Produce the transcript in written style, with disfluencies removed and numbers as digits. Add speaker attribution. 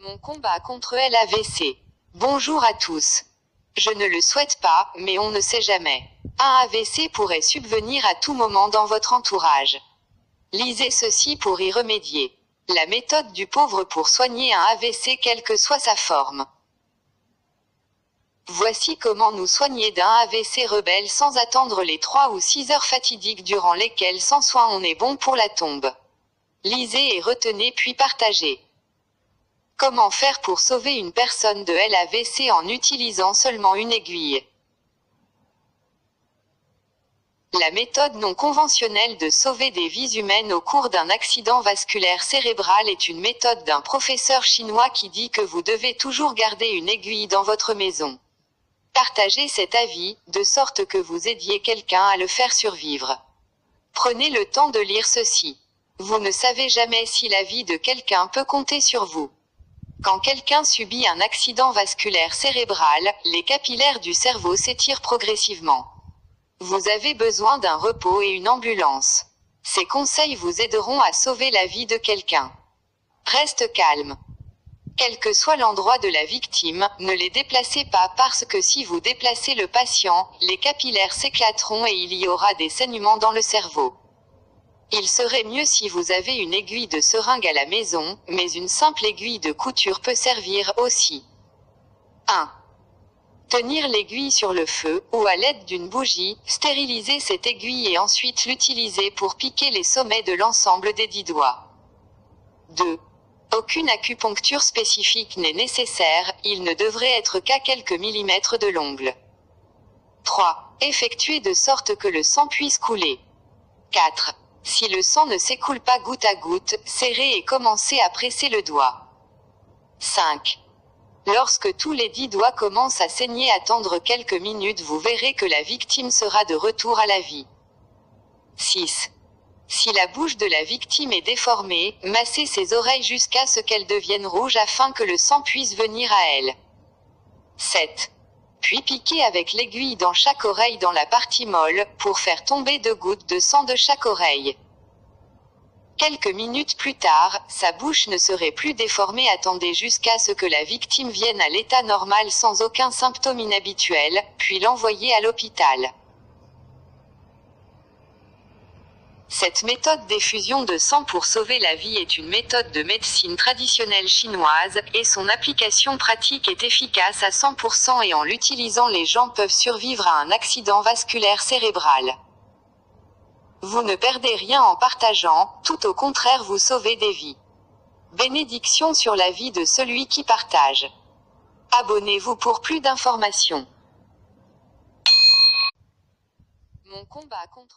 Speaker 1: Mon combat contre l'AVC. Bonjour à tous. Je ne le souhaite pas, mais on ne sait jamais. Un AVC pourrait subvenir à tout moment dans votre entourage. Lisez ceci pour y remédier. La méthode du pauvre pour soigner un AVC quelle que soit sa forme. Voici comment nous soigner d'un AVC rebelle sans attendre les 3 ou 6 heures fatidiques durant lesquelles sans soin on est bon pour la tombe. Lisez et retenez puis partagez. Comment faire pour sauver une personne de l'AVC en utilisant seulement une aiguille? La méthode non conventionnelle de sauver des vies humaines au cours d'un accident vasculaire cérébral est une méthode d'un professeur chinois qui dit que vous devez toujours garder une aiguille dans votre maison. Partagez cet avis, de sorte que vous aidiez quelqu'un à le faire survivre. Prenez le temps de lire ceci. Vous ne savez jamais si la vie de quelqu'un peut compter sur vous. Quand quelqu'un subit un accident vasculaire cérébral, les capillaires du cerveau s'étirent progressivement. Vous avez besoin d'un repos et une ambulance. Ces conseils vous aideront à sauver la vie de quelqu'un. Reste calme. Quel que soit l'endroit de la victime, ne les déplacez pas parce que si vous déplacez le patient, les capillaires s'éclateront et il y aura des saignements dans le cerveau. Il serait mieux si vous avez une aiguille de seringue à la maison, mais une simple aiguille de couture peut servir aussi. 1. Tenir l'aiguille sur le feu, ou à l'aide d'une bougie, stériliser cette aiguille et ensuite l'utiliser pour piquer les sommets de l'ensemble des 10 doigts. 2. Aucune acupuncture spécifique n'est nécessaire, il ne devrait être qu'à quelques millimètres de l'ongle. 3. Effectuer de sorte que le sang puisse couler. 4. Si le sang ne s'écoule pas goutte à goutte, serrez et commencez à presser le doigt. 5. Lorsque tous les 10 doigts commencent à saigner, attendre quelques minutes, vous verrez que la victime sera de retour à la vie. 6. Si la bouche de la victime est déformée, massez ses oreilles jusqu'à ce qu'elles deviennent rouges afin que le sang puisse venir à elle. 7. Puis piquez avec l'aiguille dans chaque oreille dans la partie molle, pour faire tomber 2 gouttes de sang de chaque oreille. Quelques minutes plus tard, sa bouche ne serait plus déformée. Attendez jusqu'à ce que la victime vienne à l'état normal sans aucun symptôme inhabituel, puis l'envoyez à l'hôpital. Cette méthode d'effusion de sang pour sauver la vie est une méthode de médecine traditionnelle chinoise, et son application pratique est efficace à 100% et en l'utilisant les gens peuvent survivre à un accident vasculaire cérébral. Vous ne perdez rien en partageant, tout au contraire vous sauvez des vies. Bénédiction sur la vie de celui qui partage. Abonnez-vous pour plus d'informations. Mon combat contre